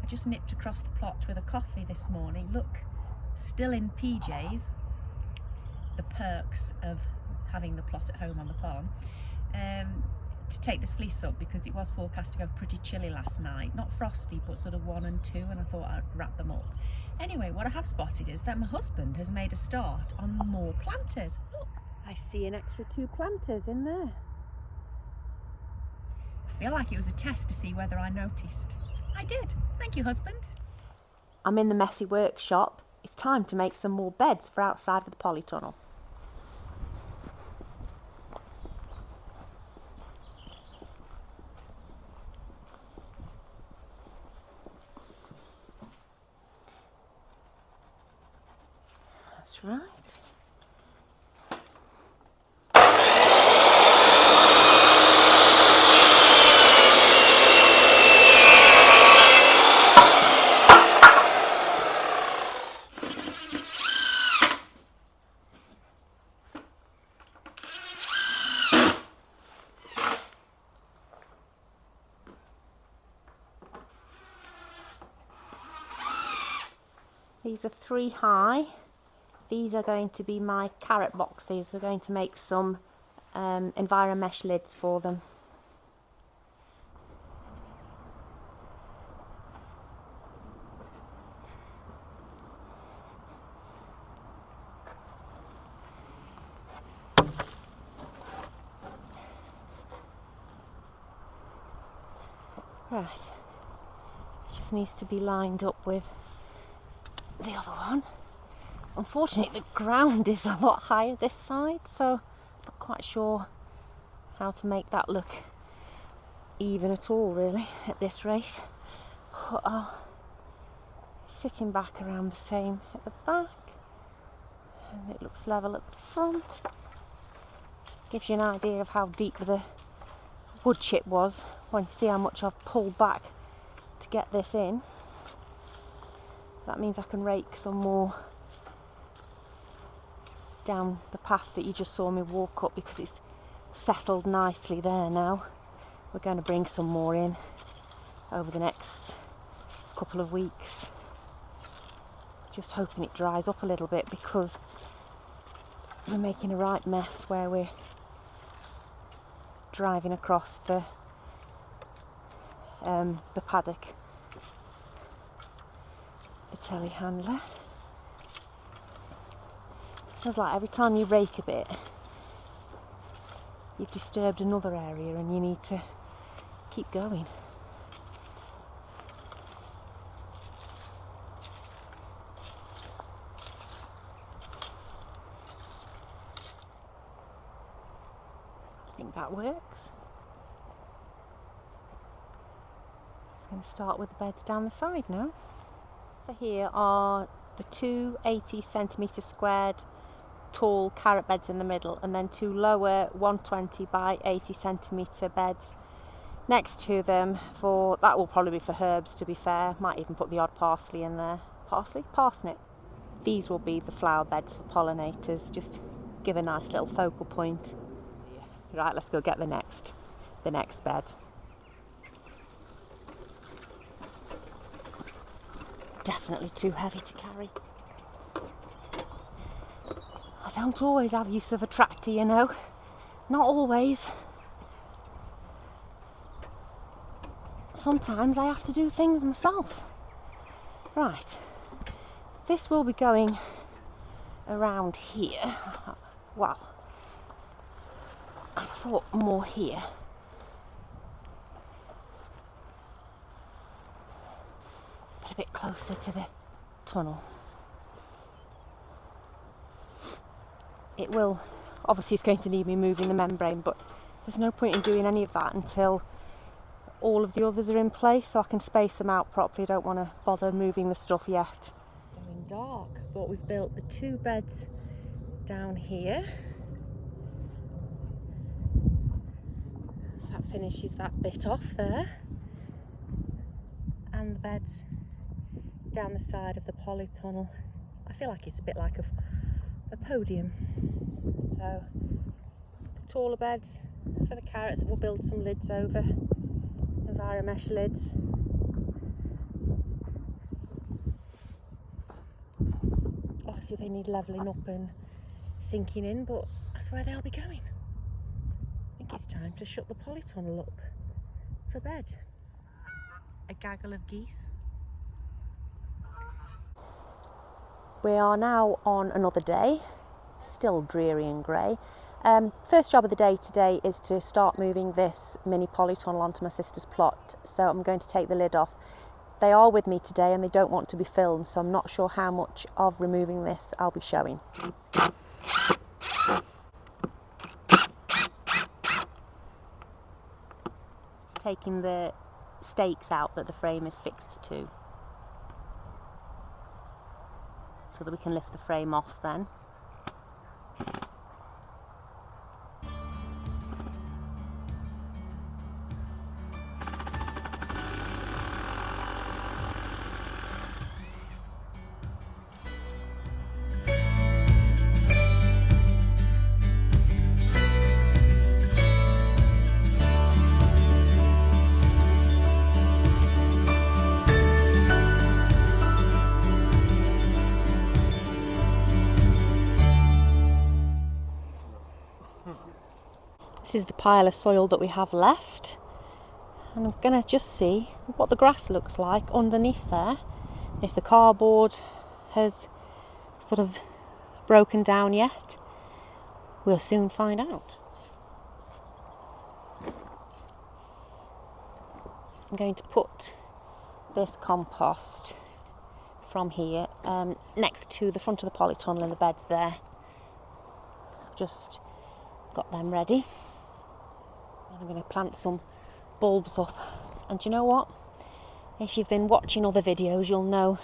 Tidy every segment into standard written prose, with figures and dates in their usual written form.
I just nipped across the plot with a coffee this morning. Look, still in PJs. The perks of having the plot at home on the farm. To take this fleece up because it was forecast to go pretty chilly last night. Not frosty, but sort of 1 and 2, and I thought I'd wrap them up. Anyway, what I have spotted is that my husband has made a start on more planters. Look, I see an extra 2 planters in there. I feel like it was a test to see whether I noticed. I did. Thank you, husband. I'm in the messy workshop. It's time to make some more beds for outside of the polytunnel. That's right. These are 3 high. These are going to be my carrot boxes. We're going to make some Enviro mesh lids for them. Right, it just needs to be lined up with the other one. Unfortunately, the ground is a lot higher this side, so I'm not quite sure how to make that look even at all, really, at this rate. But I'll sitting back around the same at the back, and it looks level at the front. Gives you an idea of how deep the wood chip was when you see how much I've pulled back to get this in. That means I can rake some more down the path that you just saw me walk up, because it's settled nicely there now. We're going to bring some more in over the next couple of weeks. Just hoping it dries up a little bit, because we're making a right mess where we're driving across the paddock, the telehandler. Feels like every time you rake a bit, you've disturbed another area and you need to keep going. I think that works. Just going to start with the beds down the side now. So here are the 2 80cm squared tall carrot beds in the middle, and then 2 lower 120 by 80cm beds next to them. For that will probably be for herbs, to be fair. Might even put the odd parsley in there. Parsnip. These will be the flower beds for pollinators. Just give a nice little focal point. Right, let's go get the next bed. Definitely too heavy to carry. I don't always have use of a tractor, you know. Not always. Sometimes I have to do things myself. Right. This will be going around here. Well, I thought more here. But a bit closer to the tunnel. It will, obviously it's going to need me moving the membrane, but there's no point in doing any of that until all of the others are in place, so I can space them out properly. I don't want to bother moving the stuff yet. It's going dark, but we've built the 2 beds down here. So that finishes that bit off there. And the beds down the side of the polytunnel. I feel like it's a bit like a podium. So the taller beds for the carrots, we'll build some lids over, Enviro mesh lids. obviously they need levelling up and sinking in, but that's where they'll be going. I think it's time to shut the polytunnel up for bed. A gaggle of geese. We are now on another day, still dreary and grey. First job of the day today is to start moving this mini polytunnel onto my sister's plot, so I'm going to take the lid off. They are with me today and they don't want to be filmed, so I'm not sure how much of removing this I'll be showing. Just taking the stakes out that the frame is fixed to, so that we can lift the frame off then. This is the pile of soil that we have left, and I'm going to just see what the grass looks like underneath there. If the cardboard has sort of broken down yet, we'll soon find out. I'm going to put this compost from here next to the front of the polytunnel in the beds there. I've just got them ready. And I'm going to plant some bulbs up. And do you know what? If you've been watching other videos, you'll know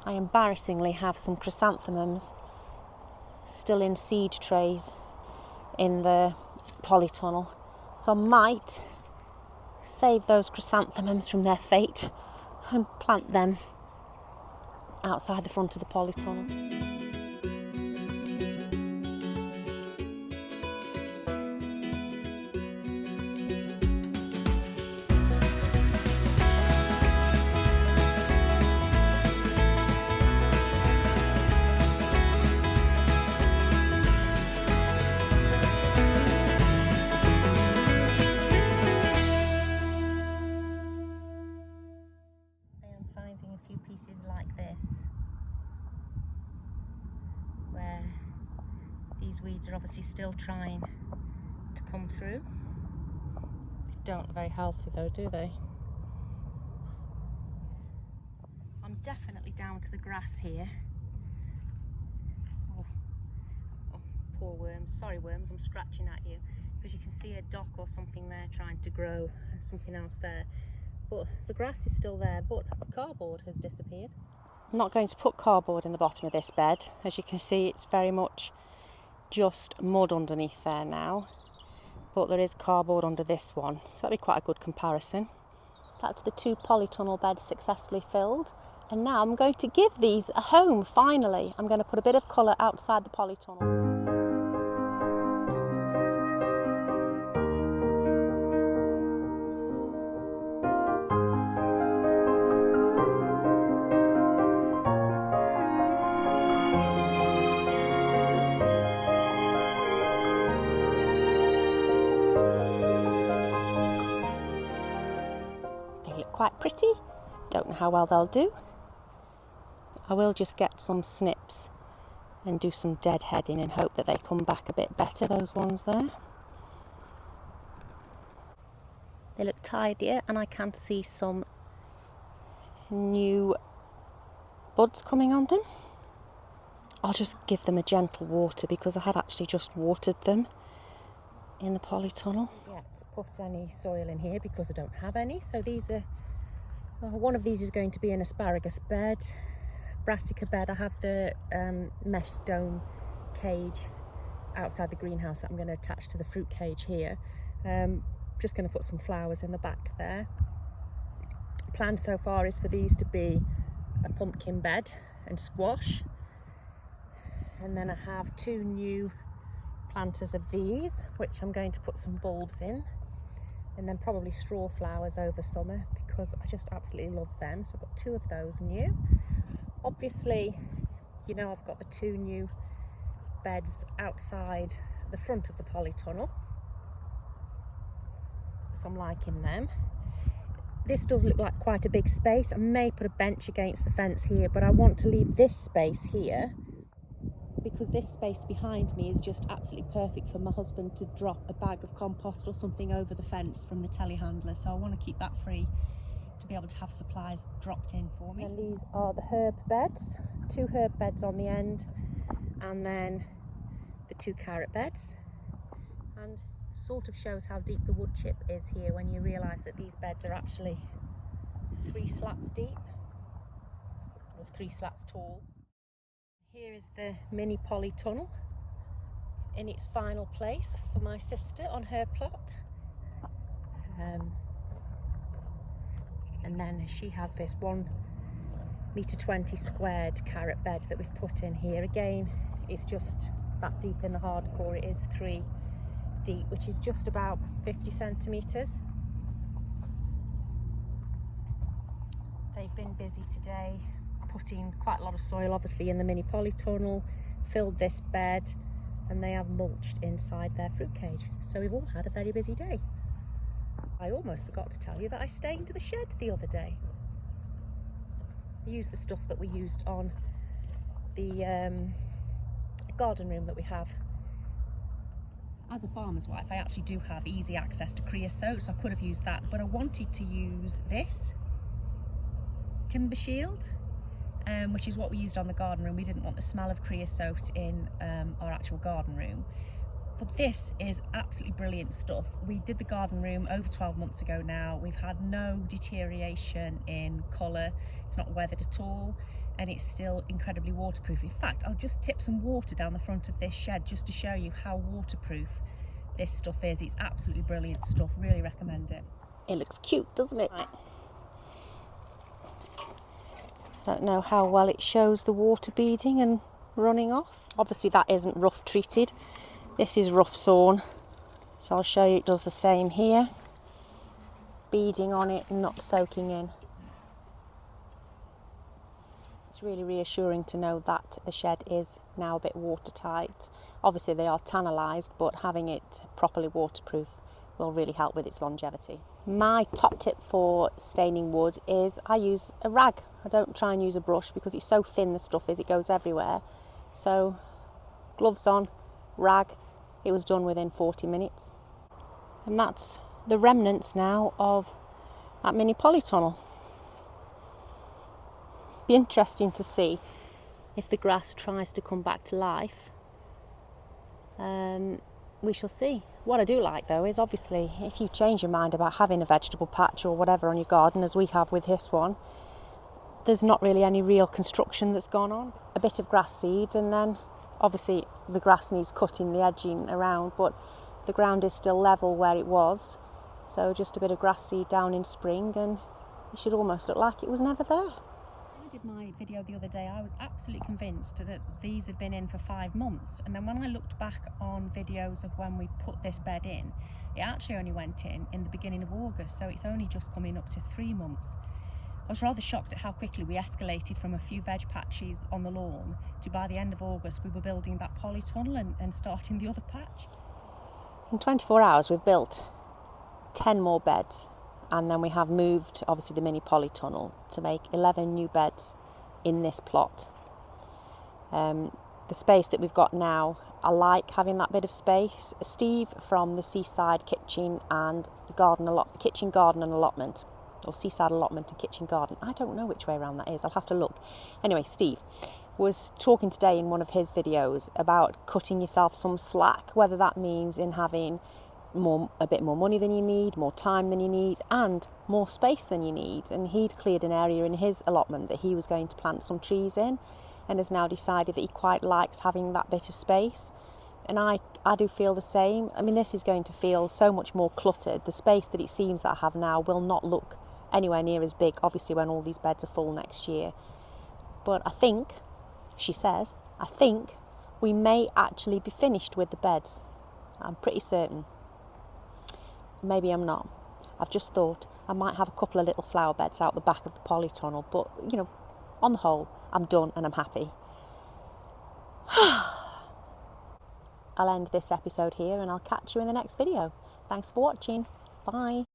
I embarrassingly have some chrysanthemums still in seed trays in the polytunnel. So I might save those chrysanthemums from their fate and plant them outside the front of the polytunnel. Pieces like this, where these weeds are obviously still trying to come through. They don't look very healthy though, do they? I'm definitely down to the grass here. Oh, poor worms. Sorry worms, I'm scratching at you, because you can see a dock or something there trying to grow, and something else there. But the grass is still there, but the cardboard has disappeared. I'm not going to put cardboard in the bottom of this bed. As you can see, it's very much just mud underneath there now, but there is cardboard under this one, so that'll be quite a good comparison. That's the 2 polytunnel beds successfully filled, and now I'm going to give these a home finally. I'm going to put a bit of colour outside the polytunnel. Quite pretty, don't know how well they'll do. I will just get some snips and do some deadheading and hope that they come back a bit better, those ones there. They look tidier and I can see some new buds coming on them. I'll just give them a gentle water because I had actually just watered them in the polytunnel. Yeah, to put any soil in here because I don't have any, so these are one of these is going to be an asparagus bed, brassica bed. I have the mesh dome cage outside the greenhouse that I'm going to attach to the fruit cage here. Just going to put some flowers in the back there. Plan so far is for these to be a pumpkin bed and squash, and then I have 2 new planters of these which I'm going to put some bulbs in, and then probably straw flowers over summer because I just absolutely love them. So I've got 2 of those new. Obviously You know, I've got the 2 new beds outside the front of the polytunnel, so I'm liking them. This does look like quite a big space. I may put a bench against the fence here, but I want to leave this space here because this space behind me is just absolutely perfect for my husband to drop a bag of compost or something over the fence from the telehandler. So I want to keep that free to be able to have supplies dropped in for me. And these are the herb beds, 2 herb beds on the end, and then the 2 carrot beds. And sort of shows how deep the wood chip is here when you realise that these beds are actually 3 slats deep, or 3 slats tall. Here is the mini polytunnel in its final place for my sister on her plot. And then she has this 1.20 metre squared carrot bed that we've put in here. Again, it's just that deep in the hardcore. It is 3 deep, which is just about 50 centimetres. They've been busy today, putting quite a lot of soil obviously in the mini polytunnel, filled this bed, and they have mulched inside their fruit cage. So we've all had a very busy day. I almost forgot to tell you that I stained the shed the other day. I used the stuff that we used on the garden room that we have. As a farmer's wife, I actually do have easy access to creosote, so I could have used that, but I wanted to use this timber shield, which is what we used on the garden room. We didn't want the smell of creosote in our actual garden room. But this is absolutely brilliant stuff. We did the garden room over 12 months ago now. We've had no deterioration in colour. It's not weathered at all, and it's still incredibly waterproof. In fact, I'll just tip some water down the front of this shed just to show you how waterproof this stuff is. It's absolutely brilliant stuff. Really recommend it. It looks cute, doesn't it? Right. I don't know how well it shows the water beading and running off. Obviously that isn't rough treated. This is rough sawn. So I'll show you it does the same here. Beading on it and not soaking in. It's really reassuring to know that the shed is now a bit watertight. Obviously they are tannalised, but having it properly waterproof will really help with its longevity. My top tip for staining wood is I use a rag. I don't try and use a brush because it's so thin, the stuff is, it goes everywhere. So gloves on, rag, it was done within 40 minutes. And that's the remnants now of that mini polytunnel. Be interesting to see if the grass tries to come back to life. We shall see. What I do like though is obviously if you change your mind about having a vegetable patch or whatever on your garden, as we have with this one, there's not really any real construction that's gone on. A bit of grass seed, and then obviously the grass needs cutting, the edging around, but the ground is still level where it was. So just a bit of grass seed down in spring and it should almost look like it was never there. I did my video the other day, I was absolutely convinced that these had been in for 5 months, and then when I looked back on videos of when we put this bed in, it actually only went in the beginning of August, so it's only just coming up to 3 months. I was rather shocked at how quickly we escalated from a few veg patches on the lawn to, by the end of August, we were building that polytunnel and starting the other patch. In 24 hours we've built 10 more beds, and then we have moved obviously the mini polytunnel to make 11 new beds in this plot. The space that we've got now, I like having that bit of space. Steve from the Seaside Kitchen and Kitchen Garden and Allotment, or Seaside Allotment and Kitchen Garden, I don't know which way around that is, I'll have to look. Anyway, Steve was talking today in one of his videos about cutting yourself some slack, whether that means in having a bit more money than you need, more time than you need, and more space than you need. And he'd cleared an area in his allotment that he was going to plant some trees in, and has now decided that he quite likes having that bit of space. And I do feel the same. I mean, this is going to feel so much more cluttered. The space that it seems that I have now will not look anywhere near as big, obviously, when all these beds are full next year. But I think, she says, I think we may actually be finished with the beds. I'm pretty certain. Maybe I'm not. I've just thought I might have a couple of little flower beds out the back of the polytunnel, but you know, on the whole, I'm done and I'm happy. I'll end this episode here and I'll catch you in the next video. Thanks for watching. Bye.